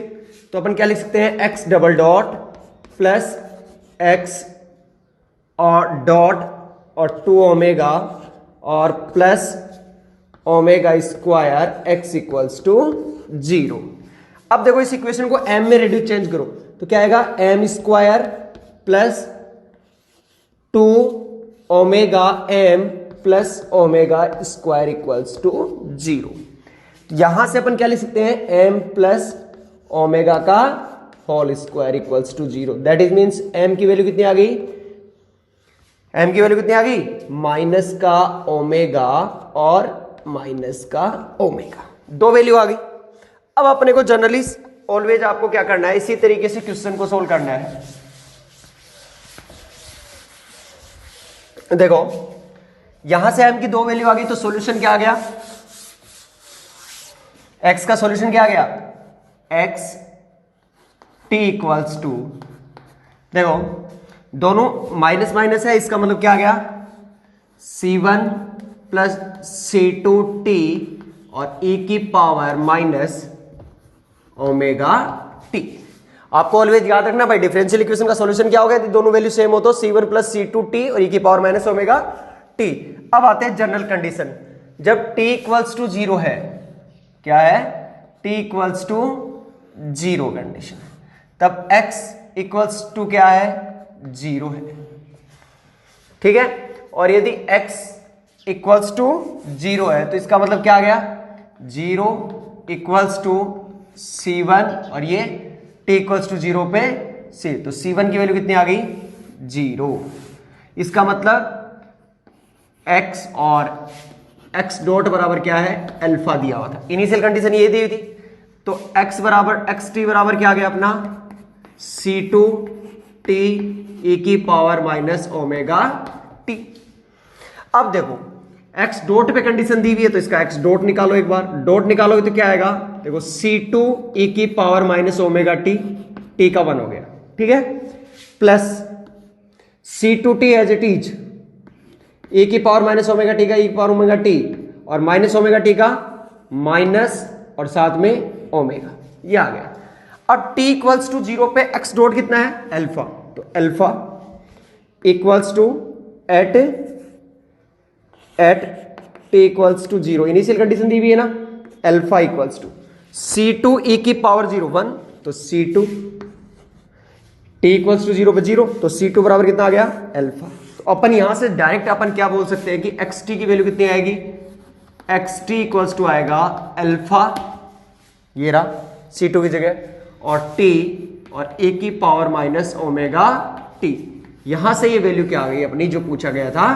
तो अपन क्या लिख सकते हैं, x double dot plus x और डॉट और 2 ओमेगा और plus omega square x equals to 0। अब देखो इस इक्वेशन को m में रेड्यूस चेंज करो, तो क्या आएगा, m square plus 2 omega m plus omega square equals to 0। यहां से अपन क्या लिख सकते हैं, m प्लस ओमेगा का whole square equals to 0। That is means m की वैल्यू कितनी आ गई, m की वैल्यू कितनी आ गई, माइनस का ओमेगा और माइनस का ओमेगा, दो वैल्यू आ गई। अब अपने को जनरली ऑलवेज आपको क्या करना है, इसी तरीके से क्वेश्चन को सोल्व करना है। देखो यहां से m की दो वैल्यू आ गई, तो सॉल्यूशन क्या आ गया, x का सॉल्यूशन क्या आ गया, x t इक्वल्स टू, देखो दोनों माइनस माइनस है, इसका मतलब क्या आ गया, c1 प्लस c2t और e की पावर माइनस ओमेगा टी। आपको ऑलवेज याद रखना भाई, डिफरेंशियल इक्वेशन का सॉल्यूशन क्या होगा, दोनों वैल्यू सेम हो तो c1 प्लस c2t और e की पावर माइनस ओमेगा टी। अब आते हैं जनरल कंडीशन, जब t इक्वल्स टू 0 है, क्या है, t इक्वल्स टू 0 कंडीशन, तब x इक्वल्स टू क्या है, 0 है। ठीक है, और यदि x इक्वल्स टू 0 है, तो इसका मतलब क्या आ गया, 0 इक्वल्स टू c1 और ये t इक्वल्स टू 0 पे c, तो c1 की वैल्यू कितनी आ गई, 0। इसका मतलब x और x डॉट बराबर क्या है, अल्फा दिया हुआ था, इनिशियल कंडीशन ये दी हुई थी, तो x बराबर xt बराबर क्या आ गया अपना, c2t e की पावर माइनस ओमेगा t। अब देखो x डॉट पे कंडीशन दी हुई है, तो इसका x डॉट निकालो, एक बार डॉट निकालोगे तो क्या आएगा, देखो c2 e की power minus omega t, t का 1 हो गया, ठीक है, plus c2t as it is, e की पावर माइनस ओमेगा टी का e की पावर ओमेगा टी, और माइनस ओमेगा टी का माइनस और साथ में ओमेगा, ये आ गया। अब t इक्वल्स टू 0 पे x डॉट कितना है, अल्फा, तो alpha equals to at t equals to 0, initial condition दी हुई है ना, alpha equals to c2 e की पावर 0 1, तो c2 t इक्वल्स टू 0 पे 0, तो c2 बराबर कितना आ गया, अल्फा। तो अपन यहां से डायरेक्ट अपन क्या बोल सकते हैं कि xt की वैल्यू कितनी आएगी, xt इक्वल्स टू आएगा अल्फा, ये रहा c2 की जगह, और t और a की पावर माइनस ओमेगा t, यहां से ये वैल्यू क्या आ गई अपनी, जो पूछा गया था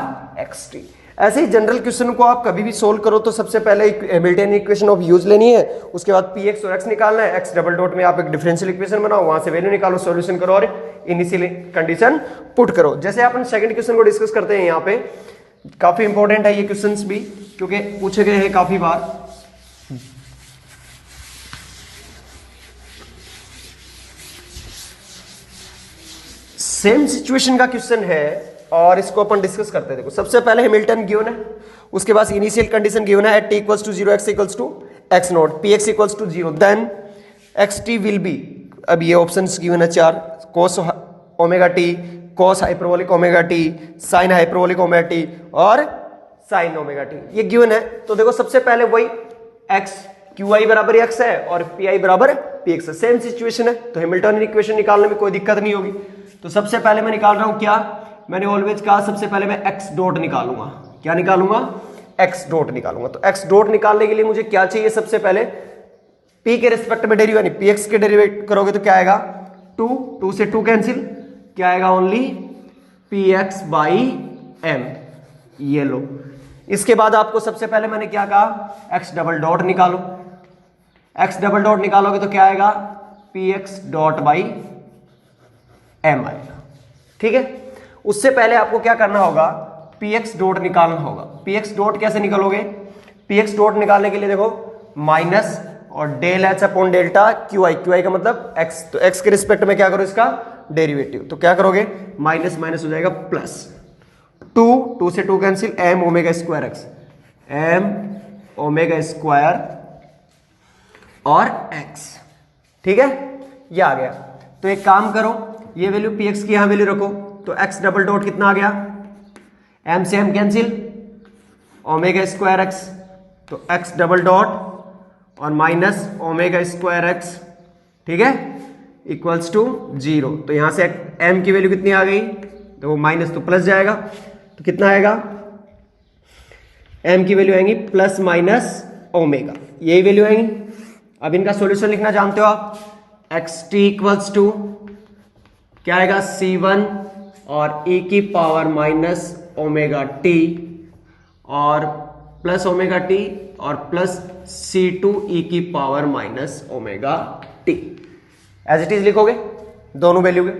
xt। ऐसे ही जनरल क्वेश्चन को आप कभी भी सोल्व करो तो सबसे पहले हैमिल्टन इक्वेशन ऑफ यूज लेनी है, उसके बाद px और x निकालना है, x डबल डॉट में आप एक डिफरेंशियल इक्वेशन बनाओ, वहां से वैल्यू निकालो, सॉल्यूशन करो और इनिशियल कंडीशन पुट करो। जैसे अपन सेकंड क्वेश्चन को डिस्कस करते हैं, यहाँ पे काफी इंपॉर्टेंट है ये क्वेश्चंस भी, क्योंकि पूछे गए हैं काफी बार। सेम सिचुएशन का क्वेश्चन है और इसको अपन डिस्कस करते हैं। देखो सबसे पहले हैमिल्टन गिवन है, उसके बाद इनिशियल कंडीशन गिवन है at t equals to 0 x equals to x naught p x equals to 0 then x t will be, अब ये ऑप्शन गिवन है 4, cos omega t, cos hyperbolic omega t, sine hyperbolic omega t और sine omega t, ये given है। तो देखो सबसे पहले वही एक्स क्यू आई बराबर एक्स है और पी आई बराबर पी एक्स है, सेम सिचुएशन है, तो हैमिल्टनियन इक्वेशन निकालने में कोई दिक्कत नहीं होगी। तो सबसे पहले मैं निकाल रहा हूं क्या, मैंने ऑलवेज कहा सबसे पहले मैं एक्स डॉट निकालूंगा, क्या निकालूंगा, एक्स डॉट निकालूंगा। तो एक्स डॉट निकालने के लिए मुझे क्या चाहिए, सबसे पहले पी के रिस्पेक्ट में डेरिवेटिव यानी पी एक्स के डेरिवेट करोगे तो क्या आएगा 2 से 2 कैंसिल, क्या आएगा only p x by m, ये लो। इसके बाद आपको सबसे पहले मैंने क्या कहा, एक्स डबल डॉट निकालो, एक्स डबल डॉट निकालोगे तो क्या आएगा p x dot by m आएगा, ठीक है। उससे पहले आपको क्या करना होगा, पी एक्स डॉट निकालना होगा। पी एक्स डॉट कैसे निकालोगे, पी एक्स डॉट निकालने के लिए देखो माइनस और del H upon delta Q i, q i का मतलब एक्स, तो एक्स के रिस्पेक्ट में क्या करो इसका डेरिवेटिव, तो क्या करोगे माइनस माइनस हो जाएगा प्लस, 2 से 2 cancel, m omega square x, m omega square और एक्स, ठीक है, ये आ गया। तो एक काम करो, ये वैल्यू पी एक्स की यहां वैल्यू रखो, तो एक्स डबल डॉट कितना आ गया, एम से m cancel, omega square x, तो एक्स डबल डॉट और माइनस ओमेगा स्क्वायर एक्स, ठीक है, इक्वल्स टू 0। तो यहां से एम की वैल्यू कितनी आ गई, तो वो माइनस तो प्लस जाएगा, तो कितना आएगा, एम की वैल्यू आएंगी प्लस माइनस ओमेगा, यही वैल्यू आएंगी। अब इनका सॉल्यूशन लिखना जानते हो आप, एक्स टी इक्वल्स टू क्या आएगा C1 और e की पावर माइनस ओमेगा टी और प्लस ओमेगा टी और प्लस C2 e की power minus omega t, as it is लिखोगे दोनों वैल्यू के।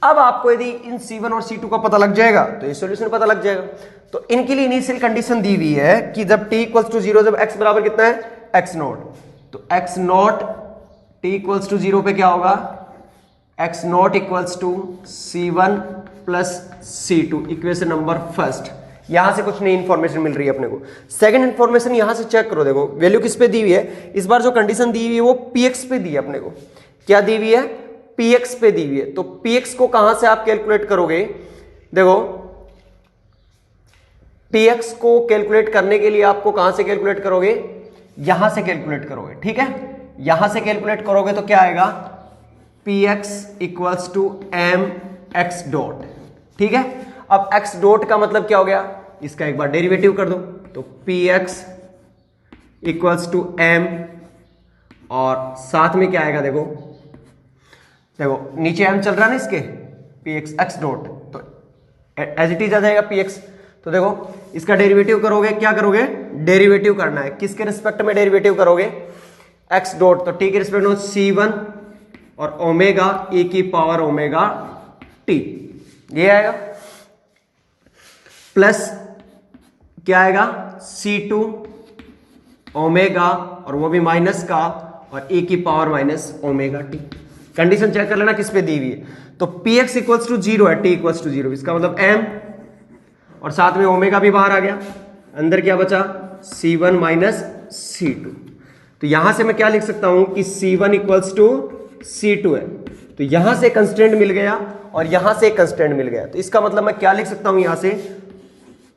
अब आपको यदि इन C1 और C2 का पता लग जाएगा तो ये सॉल्यूशन पता लग जाएगा। तो इनके लिए इनिशियल कंडीशन दी हुई है कि जब t इक्वल्स टू 0, जब x बराबर कितना है x नॉट, तो x naught t equals to 0 पे क्या होगा, x naught equals to C1 plus C2, equation number first. यहां से कुछ नई इंफॉर्मेशन मिल रही है अपने को। सेकंड इंफॉर्मेशन यहां से चेक करो, देखो वैल्यू किस पे दी हुई है, इस बार जो कंडीशन दी हुई है वो px पे दी है अपने को, क्या दी हुई है, px पे दी हुई है। तो px को कहां से आप कैलकुलेट करोगे, देखो px को कैलकुलेट करने के लिए आपको कहां से कैलकुलेट करोगे, यहां से कैलकुलेट करोगे, ठीक है, यहां से कैलकुलेट करोगे तो क्या आएगा px equals to m x dot, ठीक है। अब x डॉट का मतलब क्या हो गया, इसका एक बार डेरिवेटिव कर दो, तो px इक्वल्स टू m और साथ में क्या आएगा, देखो देखो नीचे m चल रहा है ना इसके, px x डॉट, तो एज इट इज आ जाएगा px। तो देखो इसका डेरिवेटिव करोगे, क्या करोगे, डेरिवेटिव करना है, किसके रिस्पेक्ट में डेरिवेटिव करोगे, x डॉट, तो t के रिस्पेक्ट में C1 और ओमेगा e की पावर ओमेगा t, ये आएगा, प्लस क्या आएगा C2 ओमेगा और वो भी माइनस का और e की power minus omega t। Condition check कर लेना किस पे दी हुई है, तो px इक्वल्स टू 0 है, t इक्वल्स टू 0, इसका मतलब m और साथ में ओमेगा भी बाहर आ गया, अंदर क्या बचा C1 माइनस C2। तो यहां से मैं क्या लिख सकता हूं कि C1 इक्वल्स टू C2 है, तो यहां से कंस्टेंट मिल गया और यहां से कंस्टेंट मिल गया, तो इसका मतलब मैं क्या लिख सकता हूं यहां से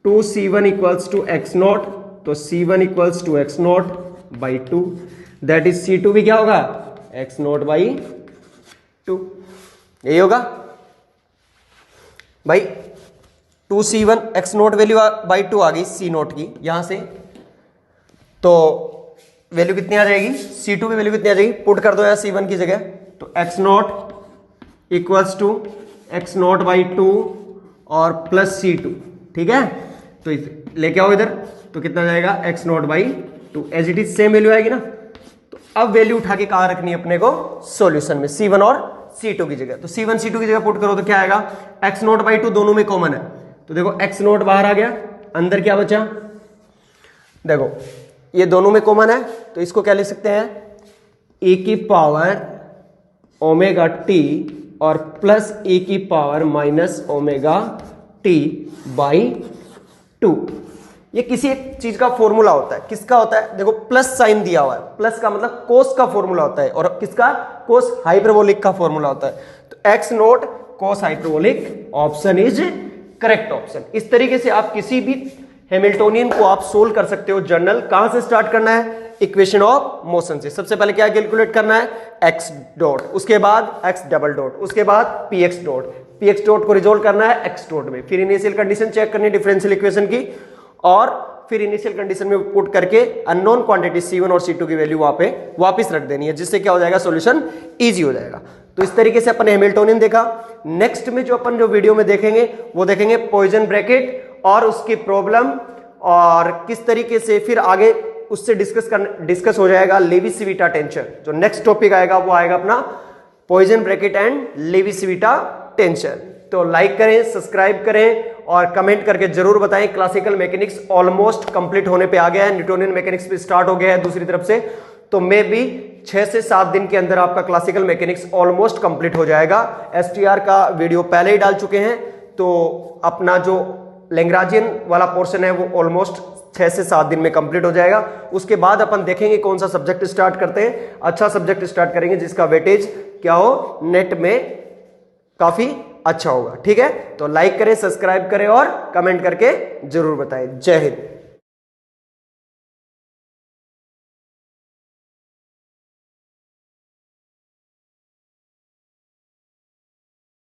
2C1 equals to x naught, तो C1 equals to x naught by 2, that is C2 भी क्या होगा x नॉट बाई 2, यही होगा भाई। 2C1 x not value by 2 आ गई C नॉट की यहां से, तो वैल्यू कितनी आ जाएगी, C2 की वैल्यू कितनी आ जाएगी, पुट कर दो यार C1 की जगह, तो x naught equals to x naught by 2 और प्लस C2, ठीक है। तो लेके आओ इधर, तो कितना जाएगा x naught by 2, as it is same value आएगी ना। तो अब वैल्यू उठा के कहां रखनी है अपने को, सॉल्यूशन में, C1 और C2 की जगह, तो C1 C2 की जगह पुट करो तो क्या आएगा, x नॉट बाई 2 दोनों में कॉमन है, तो देखो x नॉट बाहर आ गया, अंदर क्या बचा, देखो ये दोनों में कॉमन है, तो इसको क्या लिख सकते हैं, e की पावर ओमेगा t और प्लस e की power minus omega t by 2, ये किसी एक चीज का फॉर्मूला होता है। किसका होता है? देखो प्लस साइन दिया हुआ है, प्लस का मतलब कोस का फॉर्मूला होता है, और किसका? कोस हाइपरबोलिक का फॉर्मूला होता है। तो x note cos hyperbolic, option is correct option. इस तरीके से आप किसी भी हैमिल्टोनियन को आप सोल्व कर सकते हो। जर्नल कहां से स्टार्ट करना है? इक्वेशन ऑफ मोशन से। सबसे पहले क्या कैलकुलेट करना है? एक्स डॉट, उसके बाद एक्स डबल डॉट, उसके बाद P x dot, P x dot को रिजोल्व करना है एक्स डॉट में, फिर इनिशियल कंडीशन चेक करनी है डिफरेंशियल इक्वेशन की, और फिर इनिशियल कंडीशन में पुट करके अननोन क्वांटिटी C1 और C2 की वैल्यू वहां पे वापस रख देनी है, जिससे क्या हो जाएगा? सॉल्यूशन इजी हो जाएगा। तो इस तरीके से अपन हैमिल्टोनियन देखा। नेक्स्ट में जो अपन जो वीडियो में देखेंगे वो देखेंगे पॉइजन ब्रैकेट और उसकी प्रॉब्लम, और किस तरीके से फिर आगे उससे डिस्कस हो जाएगा लेवी-सिविटा टेंशन। जो नेक्स्ट टॉपिक आएगा वो आएगा अपना पॉइजन ब्रैकेट एंड लेवी-सिविटा टेंशन। तो लाइक करें, सब्सक्राइब करें और कमेंट करके जरूर बताएं। क्लासिकल मैकेनिक्स ऑलमोस्ट कंप्लीट होने पे आ गया है, न्यूटोनियन मैकेनिक्स भी स्टार्ट हो गया है दूसरी तरफ से। तो मे भी 6 से 7 दिन के अंदर आपका क्लासिकल मैकेनिक्स ऑलमोस्ट कंप्लीट हो जाएगा। एसटीआर का वीडियो पहले ही डाल चुके हैं, तो अपना जो लैग्रांजियन वाला पोर्शन है वो ऑलमोस्ट 6 से 7 दिन में कंप्लीट हो जाएगा। उसके बाद अपन देखेंगे कौन सा सब्जेक्ट स्टार्ट करते हैं। अच्छा सब्जेक्ट स्टार्ट करेंगे जिसका वेटेज क्या हो, नेट में काफी अच्छा होगा। ठीक है, तो लाइक करें, सब्सक्राइब करें और कमेंट करके जरूर बताएं। जय हिंद।